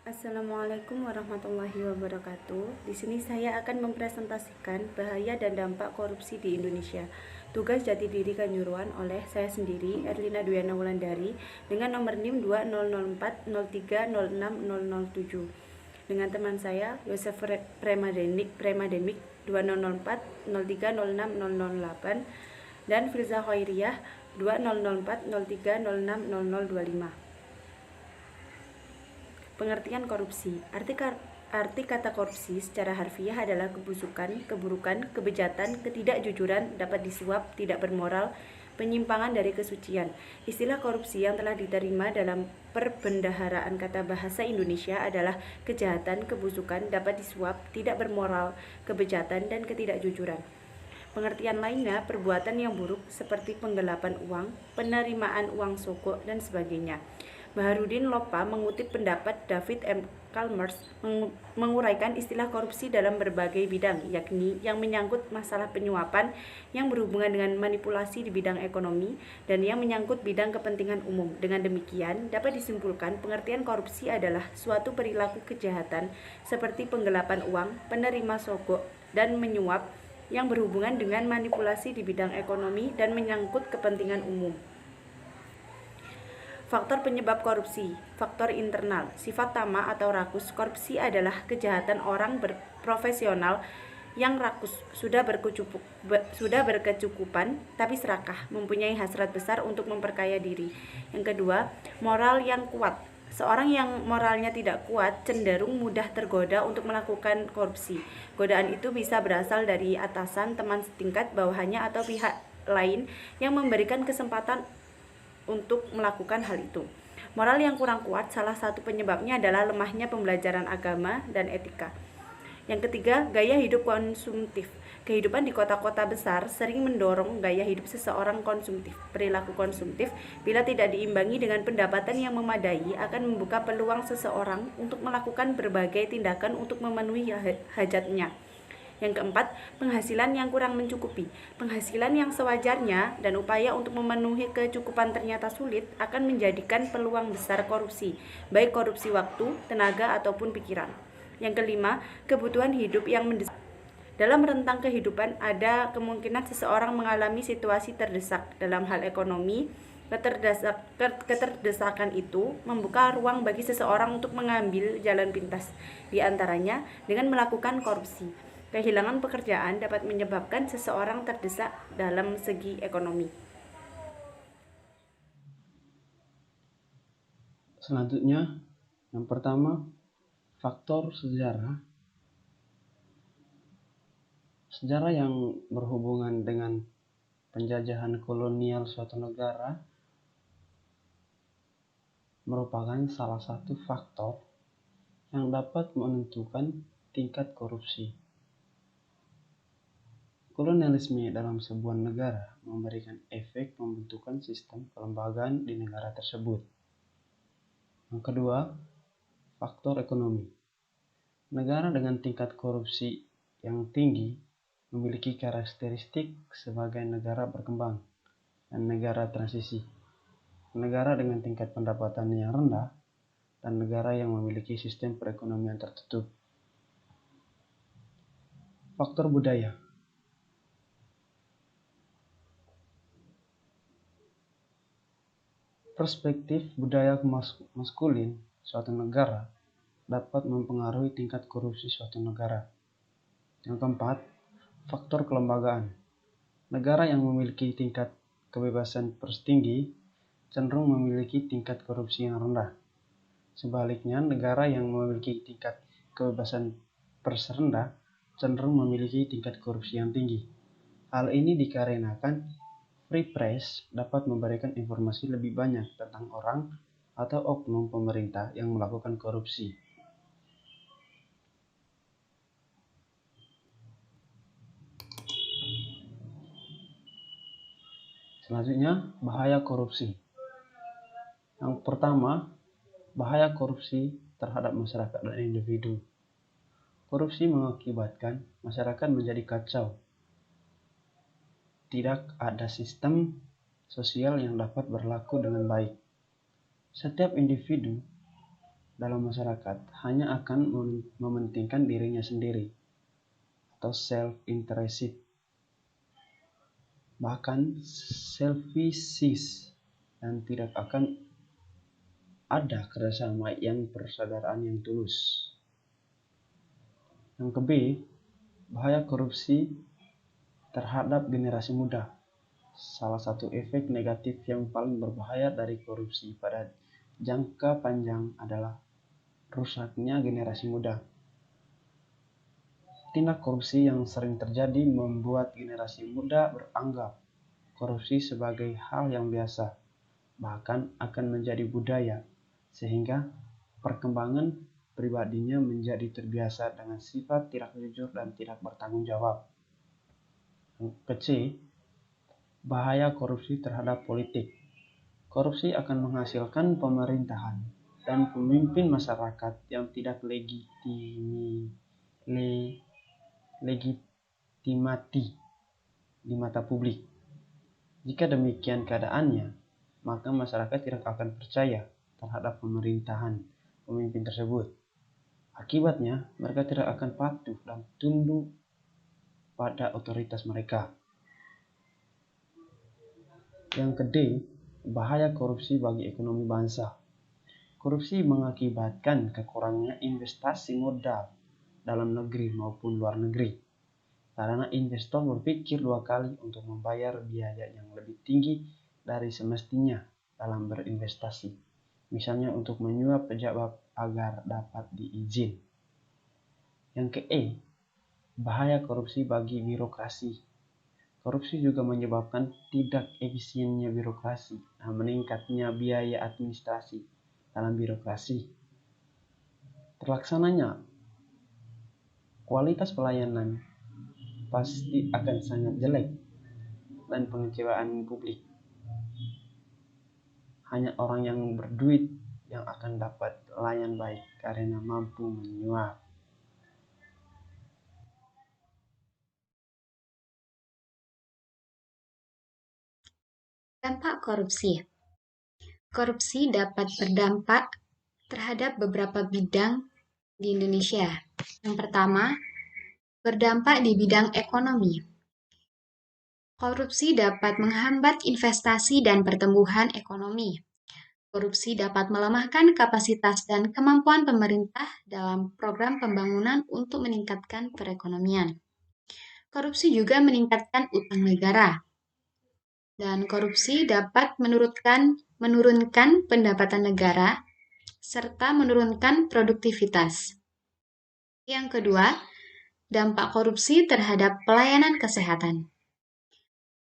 Assalamualaikum warahmatullahi wabarakatuh. Di sini saya akan mempresentasikan bahaya dan dampak korupsi di Indonesia. Tugas Jati Diri Kanjuruhan oleh saya sendiri, Erlina Duyana Wulandari, dengan nomor NIM 2004030607. Dengan teman saya, Yosef Premademik 2004030608 dan Firza Khairiyah 200403060025. Pengertian korupsi. Arti kata korupsi secara harfiah adalah kebusukan, keburukan, kebejatan, ketidakjujuran, dapat disuap, tidak bermoral, penyimpangan dari kesucian. Istilah korupsi yang telah diterima dalam perbendaharaan kata bahasa Indonesia adalah kejahatan, kebusukan, dapat disuap, tidak bermoral, kebejatan, dan ketidakjujuran. Pengertian lainnya, perbuatan yang buruk seperti penggelapan uang, penerimaan uang sogok, dan sebagainya. Baharudin Lopa mengutip pendapat David M. Chalmers menguraikan istilah korupsi dalam berbagai bidang, yakni yang menyangkut masalah penyuapan, yang berhubungan dengan manipulasi di bidang ekonomi, dan yang menyangkut bidang kepentingan umum. Dengan demikian, dapat disimpulkan pengertian korupsi adalah suatu perilaku kejahatan seperti penggelapan uang, penerima sogok, dan menyuap yang berhubungan dengan manipulasi di bidang ekonomi dan menyangkut kepentingan umum. Faktor penyebab korupsi. Faktor internal. Sifat tamak atau rakus. Korupsi adalah kejahatan orang berprofesional yang rakus, sudah berkecukupan tapi serakah, mempunyai hasrat besar untuk memperkaya diri. Yang kedua, moral yang kuat. Seorang yang moralnya tidak kuat cenderung mudah tergoda untuk melakukan korupsi. Godaan itu bisa berasal dari atasan, teman setingkat, bawahannya, atau pihak lain yang memberikan kesempatan untuk melakukan hal itu. Moral yang kurang kuat, salah satu penyebabnya adalah lemahnya pembelajaran agama dan etika. Yang ketiga, gaya hidup konsumtif. Kehidupan di kota-kota besar sering mendorong gaya hidup seseorang konsumtif. Perilaku konsumtif, bila tidak diimbangi dengan pendapatan yang memadai, akan membuka peluang seseorang untuk melakukan berbagai tindakan untuk memenuhi hajatnya. Yang keempat, penghasilan yang kurang mencukupi. Penghasilan yang sewajarnya dan upaya untuk memenuhi kecukupan ternyata sulit akan menjadikan peluang besar korupsi, baik korupsi waktu, tenaga, ataupun pikiran. Yang kelima, kebutuhan hidup yang mendesak. Dalam rentang kehidupan ada kemungkinan seseorang mengalami situasi terdesak dalam hal ekonomi. Keterdesakan itu membuka ruang bagi seseorang untuk mengambil jalan pintas, di antaranya dengan melakukan korupsi. Kehilangan pekerjaan dapat menyebabkan seseorang terdesak dalam segi ekonomi. Selanjutnya, yang pertama, faktor sejarah. Sejarah yang berhubungan dengan penjajahan kolonial suatu negara merupakan salah satu faktor yang dapat menentukan tingkat korupsi. Kolonialisme dalam sebuah negara memberikan efek pembentukan sistem kelembagaan di negara tersebut. Yang kedua, faktor ekonomi. Negara dengan tingkat korupsi yang tinggi memiliki karakteristik sebagai negara berkembang dan negara transisi, negara dengan tingkat pendapatan yang rendah, dan negara yang memiliki sistem perekonomian tertutup. Faktor budaya. Perspektif budaya maskulin suatu negara dapat mempengaruhi tingkat korupsi suatu negara. Yang keempat, faktor kelembagaan. Negara yang memiliki tingkat kebebasan pers tinggi cenderung memiliki tingkat korupsi yang rendah. Sebaliknya, negara yang memiliki tingkat kebebasan pers rendah cenderung memiliki tingkat korupsi yang tinggi. Hal ini dikarenakan free press dapat memberikan informasi lebih banyak tentang orang atau oknum pemerintah yang melakukan korupsi. Selanjutnya, bahaya korupsi. Yang pertama, bahaya korupsi terhadap masyarakat dan individu. Korupsi mengakibatkan masyarakat menjadi kacau. Tidak ada sistem sosial yang dapat berlaku dengan baik. Setiap individu dalam masyarakat hanya akan mementingkan dirinya sendiri atau self-interested, bahkan selfish, dan tidak akan ada kerjasama yang persaudaraan yang tulus. Yang ke B, bahaya korupsi terhadap generasi muda. Salah satu efek negatif yang paling berbahaya dari korupsi pada jangka panjang adalah rusaknya generasi muda. Tindak korupsi yang sering terjadi membuat generasi muda beranggap korupsi sebagai hal yang biasa, bahkan akan menjadi budaya, sehingga perkembangan pribadinya menjadi terbiasa dengan sifat tidak jujur dan tidak bertanggung jawab. Yang ke C, bahaya korupsi terhadap politik. Korupsi akan menghasilkan pemerintahan dan pemimpin masyarakat yang tidak legitimati di mata publik. Jika demikian keadaannya, maka masyarakat tidak akan percaya terhadap pemerintahan pemimpin tersebut. Akibatnya, mereka tidak akan patuh dan tunduk pada otoritas mereka. Yang ke D, bahaya korupsi bagi ekonomi bangsa. Korupsi mengakibatkan kekurangnya investasi modal dalam negeri maupun luar negeri, karena investor berpikir dua kali untuk membayar biaya yang lebih tinggi dari semestinya dalam berinvestasi, misalnya untuk menyuap pejabat agar dapat diizin. Yang ke E, bahaya korupsi bagi birokrasi. Korupsi juga menyebabkan tidak efisiennya birokrasi dan meningkatnya biaya administrasi dalam birokrasi. Terlaksananya kualitas pelayanan pasti akan sangat jelek dan pengecewaan publik. Hanya orang yang berduit yang akan dapat layan baik karena mampu menyuap. Dampak korupsi. Korupsi dapat berdampak terhadap beberapa bidang di Indonesia. Yang pertama, berdampak di bidang ekonomi. Korupsi dapat menghambat investasi dan pertumbuhan ekonomi. Korupsi dapat melemahkan kapasitas dan kemampuan pemerintah dalam program pembangunan untuk meningkatkan perekonomian. Korupsi juga meningkatkan utang negara. Dan korupsi dapat menurunkan pendapatan negara serta menurunkan produktivitas. Yang kedua, dampak korupsi terhadap pelayanan kesehatan.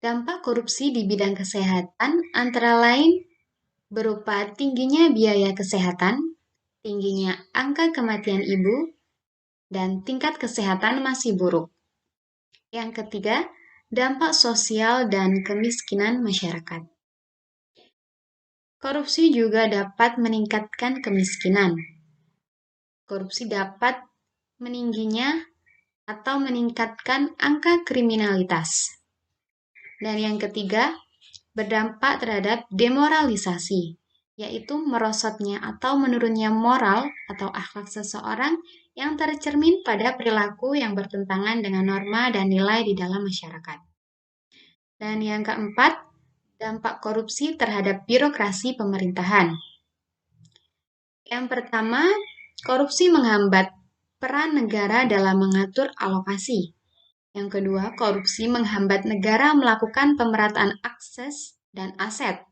Dampak korupsi di bidang kesehatan antara lain berupa tingginya biaya kesehatan, tingginya angka kematian ibu, dan tingkat kesehatan masih buruk. Yang ketiga, dampak sosial dan kemiskinan masyarakat. Korupsi juga dapat meningkatkan kemiskinan. Korupsi dapat meningginya atau meningkatkan angka kriminalitas. Dan yang ketiga, berdampak terhadap demoralisasi, yaitu merosotnya atau menurunnya moral atau akhlak seseorang yang tercermin pada perilaku yang bertentangan dengan norma dan nilai di dalam masyarakat. Dan yang keempat, dampak korupsi terhadap birokrasi pemerintahan. Yang pertama, korupsi menghambat peran negara dalam mengatur alokasi. Yang kedua, korupsi menghambat negara melakukan pemerataan akses dan aset.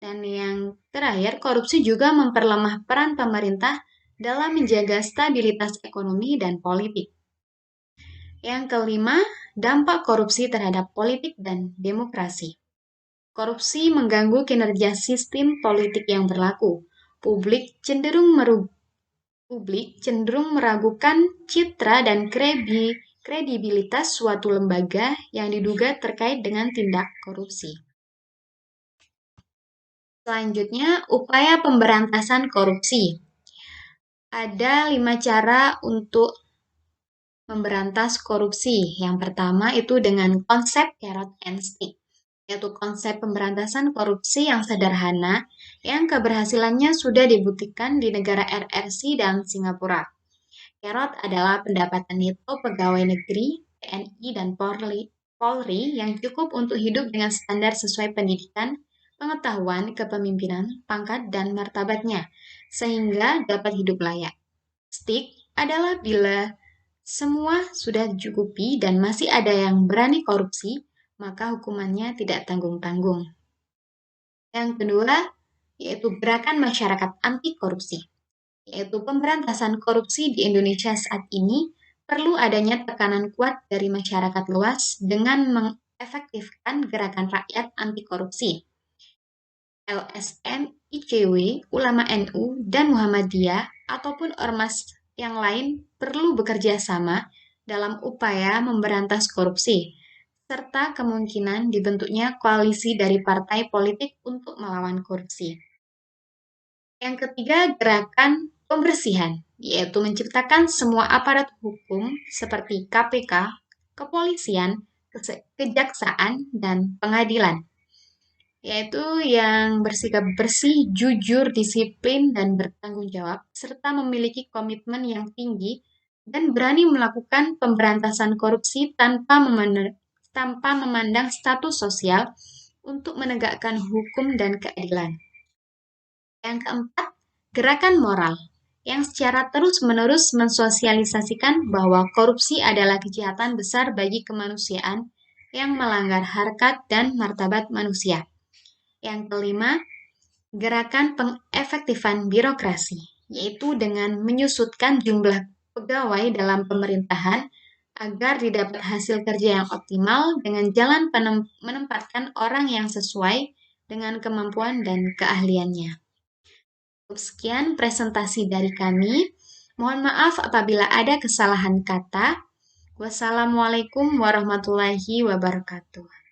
Dan yang terakhir, korupsi juga memperlemah peran pemerintah dalam menjaga stabilitas ekonomi dan politik. Yang kelima, dampak korupsi terhadap politik dan demokrasi. Korupsi mengganggu kinerja sistem politik yang berlaku. Publik cenderung meragukan citra dan kredibilitas suatu lembaga yang diduga terkait dengan tindak korupsi. Selanjutnya, upaya pemberantasan korupsi. Ada 5 cara untuk memberantas korupsi. Yang pertama itu dengan konsep carrot and stick. yaitu konsep pemberantasan korupsi yang sederhana yang keberhasilannya sudah dibuktikan di negara RRC dan Singapura. Carrot adalah pendapatan neto pegawai negeri, TNI, dan Polri yang cukup untuk hidup dengan standar sesuai pendidikan, pengetahuan, kepemimpinan, pangkat, dan martabatnya, sehingga dapat hidup layak. Stick adalah bila semua sudah dicukupi dan masih ada yang berani korupsi, maka hukumannya tidak tanggung-tanggung. Yang kedua, yaitu gerakan masyarakat anti korupsi, yaitu pemberantasan korupsi di Indonesia saat ini perlu adanya tekanan kuat dari masyarakat luas dengan mengefektifkan gerakan rakyat anti korupsi. LSM, ICW, ulama NU, dan Muhammadiyah ataupun ormas yang lain perlu bekerja sama dalam upaya memberantas korupsi, serta kemungkinan dibentuknya koalisi dari partai politik untuk melawan korupsi. Yang ketiga, gerakan pembersihan, yaitu menciptakan semua aparat hukum seperti KPK, kepolisian, kejaksaan, dan pengadilan, yaitu yang bersikap bersih, jujur, disiplin, dan bertanggung jawab, serta memiliki komitmen yang tinggi dan berani melakukan pemberantasan korupsi tanpa memandang status sosial untuk menegakkan hukum dan keadilan. Yang keempat, gerakan moral yang secara terus-menerus mensosialisasikan bahwa korupsi adalah kejahatan besar bagi kemanusiaan yang melanggar harkat dan martabat manusia. Yang kelima, gerakan pengefektifan birokrasi, yaitu dengan menyusutkan jumlah pegawai dalam pemerintahan agar didapat hasil kerja yang optimal dengan jalan menempatkan orang yang sesuai dengan kemampuan dan keahliannya. Sekian presentasi dari kami. Mohon maaf apabila ada kesalahan kata. Wassalamualaikum warahmatullahi wabarakatuh.